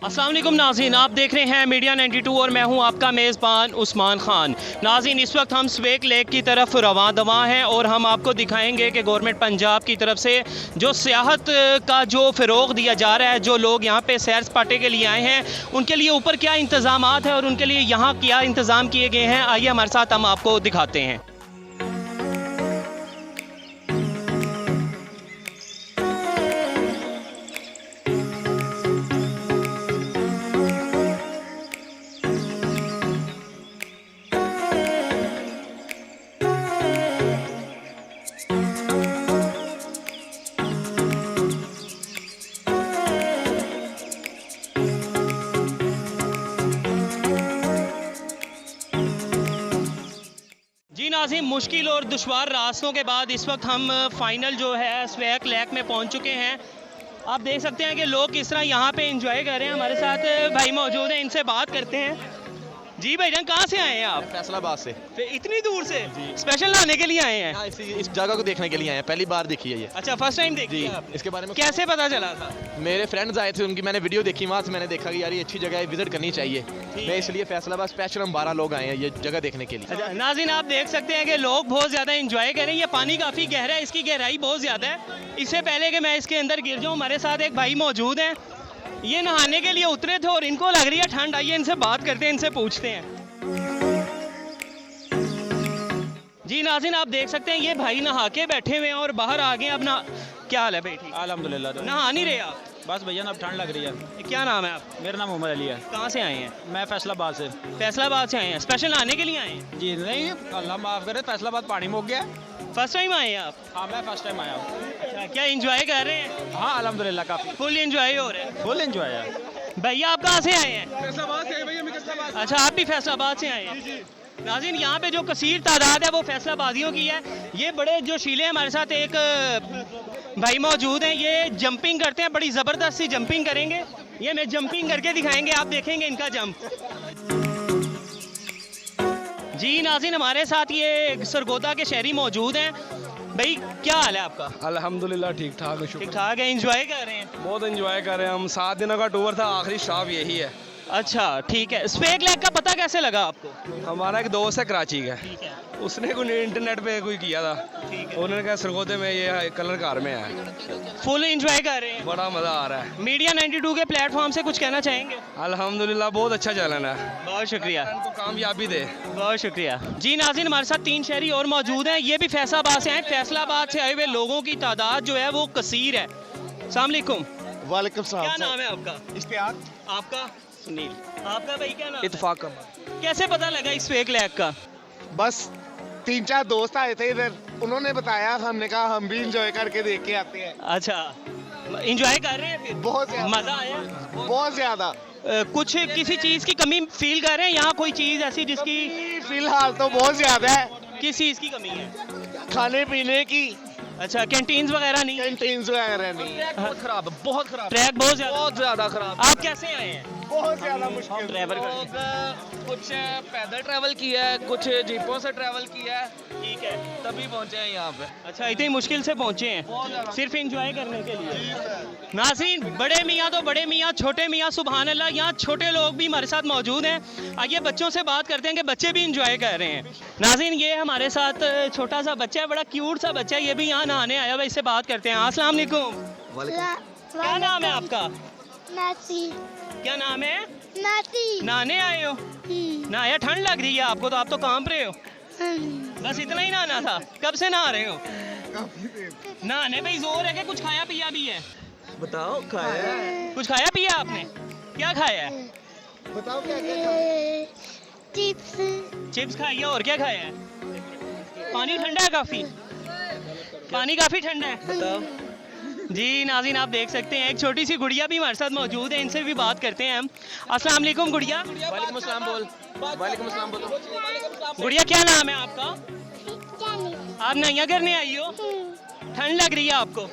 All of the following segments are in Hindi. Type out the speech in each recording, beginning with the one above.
अस्सलाम वालेकुम नाज़रीन, आप देख रहे हैं मीडिया 92 और मैं हूं आपका मेज़बान उस्मान खान। नाज़रीन, इस वक्त हम स्वेक लेक की तरफ रवां दवा हैं और हम आपको दिखाएंगे कि गवर्नमेंट पंजाब की तरफ से जो सियाहत का जो फ़रोग़ दिया जा रहा है, जो लोग यहाँ पे सैर सपाटे के लिए आए हैं उनके लिए ऊपर क्या इंतज़ामात हैं और उनके लिए यहाँ क्या इंतज़ाम किए गए हैं, आइए हमारे साथ हम आपको दिखाते हैं। जी नाज़रीन, मुश्किल और दुश्वार रास्तों के बाद इस वक्त हम फ़ाइनल जो है स्वेक लेक में पहुंच चुके हैं। आप देख सकते हैं कि लोग किस तरह यहाँ पे एंजॉय कर रहे हैं। हमारे साथ भाई मौजूद हैं, इनसे बात करते हैं। जी भाईजान, कहाँ से आए हैं आप? फैसलाबाद से। इतनी दूर से स्पेशल नहाने के लिए आए हैं? हाँ, इस जगह को देखने के लिए आए हैं, पहली बार देखी है ये। अच्छा, फर्स्ट टाइम देखी जी। है आपने? इसके बारे में कैसे पता चला था? मेरे फ्रेंड्स आए थे, उनकी मैंने वीडियो देखी, वहाँ से मैंने देखा कि यार ये अच्छी जगह है, विजिट करनी चाहिए। मैं इसलिए फैसलाबाद स्पेशल हम 12 लोग आए हैं ये जगह देखने के लिए। अच्छा नाज़रीन, आप देख सकते हैं कि लोग बहुत ज़्यादा एंजॉय कर रहे हैं। ये पानी काफ़ी गहरा है, इसकी गहराई बहुत ज़्यादा है। इससे पहले कि मैं इसके अंदर गिर जाऊँ, हमारे साथ एक भाई मौजूद हैं, ये नहाने के लिए उतरे थे और इनको लग रही है ठंड। आइए इनसे बात करते हैं, इनसे पूछते हैं। जी नाज़रीन, आप देख सकते हैं ये भाई नहा के बैठे हुए हैं और बाहर आ गए। अपना क्या हाल है बेटी? अल्हम्दुलिल्लाह। नहा नहीं रहे आप? बस भैया ना अब ठंड लग रही है। क्या नाम है आप? मेरा नाम मोहम्मद अली है। कहाँ से आए हैं? मैं फैसलाबाद से। फैसलाबाद से आए हैं, स्पेशल नहाने के लिए आए हैं? जी नहीं, अल्लाह माफ़ करे, फैसलाबाद पानी में हो गया है। फर्स्ट टाइम आए हैं आप? हाँ, मैं फर्स्ट टाइम आया हूँ। अच्छा, क्या एंजॉय कर रहे हैं? हाँ अल्हम्दुलिल्लाह, काफ़ी फुल एंजॉय हो रहा है? फुल एंजॉय है। भैया आप कहाँ से आए हैं? फैसलाबाद से भैया। अच्छा, आप भी फैसलाबाद से आए हैं? नाज़रीन, यहाँ पे जो कसीर तादाद है वो फैसलाबादियों की है। ये बड़े जो शीले हैं, हमारे साथ एक भाई मौजूद हैं, ये जंपिंग करते हैं, बड़ी ज़बरदस्त सी जंपिंग करेंगे। ये मैं जंपिंग करके दिखाएंगे, आप देखेंगे इनका जंप। जी नाज़रीन, हमारे साथ ये सरगोदा के शहरी मौजूद हैं। भाई क्या हाल है आपका? अल्हम्दुलिल्लाह ठीक ठाक है, ठीक ठाक है, एंजॉय कर रहे हैं? बहुत एंजॉय कर रहे हैं हम। 7 दिनों का टूर था, आखिरी स्टॉप यही है। अच्छा ठीक है। स्वेक लेक का पता कैसे लगा आपको? हमारा एक दोस्त है कराची का, ठीक है, उसने कोई इंटरनेट पे कोई किया था, ठीक है। उन्होंने कहा सरगोदे में ये कलर कार में है। फुल एंजॉय कर रहे हैं? बड़ा मज़ा आ रहा है। मीडिया 92 के प्लेटफॉर्म से कुछ कहना चाहेंगे? अल्हम्दुलिल्लाह बहुत अच्छा चलन है, बहुत शुक्रिया, उनको कामयाबी दे। बहुत शुक्रिया। जी नाज़रीन, हमारे साथ 3 शहरी और मौजूद हैं, ये भी फैसलाबाद से आए। फैसलाबाद से आए हुए लोगों की तादाद जो है वो कसीर है। अस्सलाम वालेकुम। वालेकुम सलाम। क्या नाम है आपका? इश्तियाक। आपका? सुनील। आपका भाई क्या नाम है? इत्तेफाक का कैसे पता लगा इस स्वेक लेक का? बस 3-4 दोस्त आए थे इधर, उन्होंने बताया, हमने कहा हम भी इंजॉय करके देख के आते हैं। अच्छा, एंजॉय कर रहे हैं फिर? बहुत ज्यादा। मज़ा आया? बहुत ज्यादा। कुछ किसी चीज़ की कमी फील कर रहे हैं यहाँ? कोई चीज़ ऐसी जिसकी? फिलहाल तो बहुत ज्यादा है, किस चीज़ की कमी है? खाने पीने की, अच्छा, कैंटीन्स वगैरह नहीं? कैंटीन्स वगैरह नहीं। बहुत खराब है, बहुत खराब, ट्रैक बहुत ज़्यादा? बहुत ज़्यादा खराब। आप कैसे आए हैं? बहुत ज्यादा मुश्किल। ट्रैवल लोग कुछ पैदल ट्रैवल किया है, कुछ जीपों से ट्रैवल किया है, ठीक है। तभी पहुंचे हैं यहाँ पे। अच्छा, इतनी मुश्किल से पहुँचे हैं सिर्फ एंजॉय करने के लिए? नाज़रीन, बड़े मियाँ तो बड़े मियाँ, छोटे मियाँ सुभान अल्लाह, यहाँ छोटे लोग भी हमारे साथ मौजूद हैं। आइए बच्चों से बात करते हैं कि बच्चे भी एंजॉय कर रहे हैं। नाज़रीन, ये हमारे साथ छोटा सा बच्चा है, बड़ा क्यूट सा बच्चा है, ये भी यहाँ नहाने आया हुआ है, इससे बात करते हैं। अस्सलाम वालेकुम। क्या नाम है आपका? नासी। क्या नाम है? नासी। नहाने आए हो? नहाया? ठंड लग रही है आपको तो, आप तो कांप रहे हो। बस इतना ही नहाना था? कब से नहा रहे हो? नहाने पे ही जोर है कि कुछ खाया पिया भी है? बताओ खाया कुछ खाया पिया आपने? क्या खाया है? बताओ क्या क्या। चिप्स। चिप्स खाई है, और क्या खाया है? पानी ठंडा है काफी? पानी काफी ठंडा है? बताओ। जी नाज़रीन, आप देख सकते हैं एक छोटी सी गुड़िया भी हमारे साथ मौजूद है, इनसे भी बात करते हैं हम। अस्सलाम वालेकुम गुड़िया। वालेकुम अस्सलाम बोल। वालेकुम अस्सलाम बोलो। गुड़िया क्या नाम है आपका? आप नैया करने आई हो? ठंड लग रही है आपको?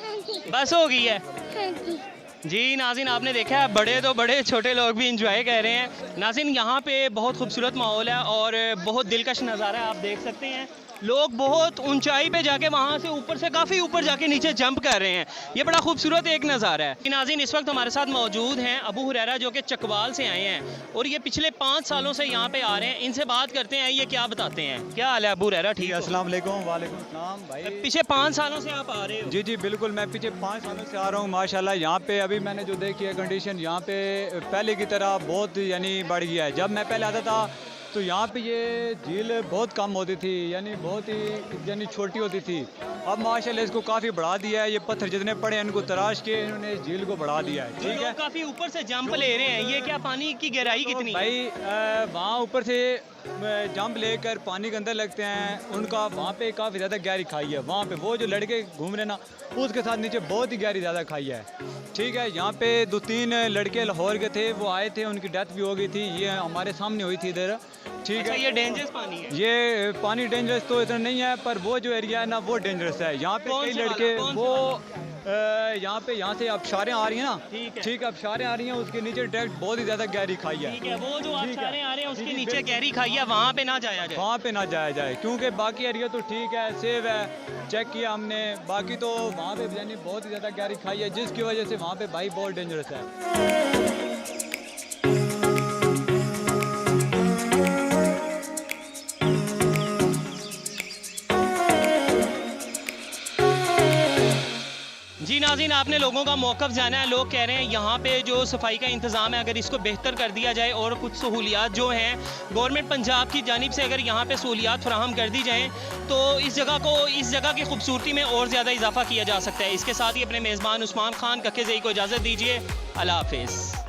बस हो गई है? जी नाज़रीन, आपने देखा है बड़े तो बड़े, छोटे लोग भी इंजॉय कर रहे हैं। नाज़रीन, यहाँ पे बहुत खूबसूरत माहौल है और बहुत दिलकश नज़ारा है, आप देख सकते हैं। लोग बहुत ऊंचाई पे जाके वहाँ से ऊपर से काफ़ी ऊपर जाके नीचे जंप कर रहे हैं। ये बड़ा खूबसूरत एक नज़ारा है। नाज़रीन, इस वक्त हमारे साथ मौजूद हैं अबू हुरैरा जो कि चकवाल से आए हैं और ये पिछले 5 सालों से यहाँ पे आ रहे हैं। इनसे बात करते हैं, ये क्या बताते हैं। क्या हाल है अबू हुरैरा, ठीक है? अस्सलाम वालेकुम। वालेकुम सलाम भाई। पिछले 5 सालों से आप आ रहे हो? जी बिल्कुल, मैं पीछे 5 सालों से आ रहा हूँ माशाल्लाह। यहाँ पे अभी मैंने जो देखी है कंडीशन, यहाँ पे पहले की तरह बहुत यानी बढ़ गया है। जब मैं पहले आता था तो यहाँ पे ये झील बहुत कम होती थी, यानी बहुत ही यानी छोटी होती थी। अब माशाल्लाह इसको काफ़ी बढ़ा दिया है। ये पत्थर जितने पड़े हैं इनको तराश के इन्होंने इस झील को बढ़ा दिया है। ठीक है, काफ़ी ऊपर से जंप ले रहे हैं। ये क्या पानी की गहराई कितनी है? भाई वहाँ ऊपर से जंप लेकर पानी के अंदर लगते हैं, उनका वहाँ पे काफ़ी ज़्यादा गहरी खाई है। वहाँ पे वो जो लड़के घूम रहे ना, उसके साथ नीचे बहुत ही गहरी ज़्यादा खाई है। ठीक है, यहाँ पे 2-3 लड़के लाहौर के थे, वो आए थे, उनकी डेथ भी हो गई थी। ये हमारे सामने हुई थी इधर। ठीक है, ये डेंजरस पानी है? ये पानी डेंजरस तो इतना नहीं है, पर वो जो एरिया है ना वो डेंजरस है। यहाँ पे कई लड़के वो यहाँ से आबशारें आ रही हैं ना, ठीक है, आबशारें आ रही हैं, उसके नीचे डायरेक्ट बहुत ही ज़्यादा गहरी खाई है। ठीक है, वो जो आबशारें आ रहे हैं उसके नीचे गहरी खाई है, वहाँ पे ना जाया जाए। वहाँ पे ना जाया जाए, क्योंकि बाकी एरिया तो ठीक है, सेव है, चेक किया हमने। बाकी तो वहाँ पे यानी बहुत ही ज़्यादा गहरी खाई है, जिसकी वजह से वहाँ पे भाई बहुत डेंजरस है। जी नाज़रीन, आपने लोगों का मौक़िफ़ जाना है। लोग कह रहे हैं यहाँ पे जो सफाई का इंतज़ाम है, अगर इसको बेहतर कर दिया जाए और कुछ सहूलियात जो हैं गवर्नमेंट पंजाब की जानिब से अगर यहाँ पे सहूलियात फराहम कर दी जाएँ तो इस जगह की खूबसूरती में और ज़्यादा इजाफा किया जा सकता है। इसके साथ ही अपने मेज़बान उस्मान खान कक्के ज़ई को इजाज़त दीजिए। अल्लाह हाफ़िज़।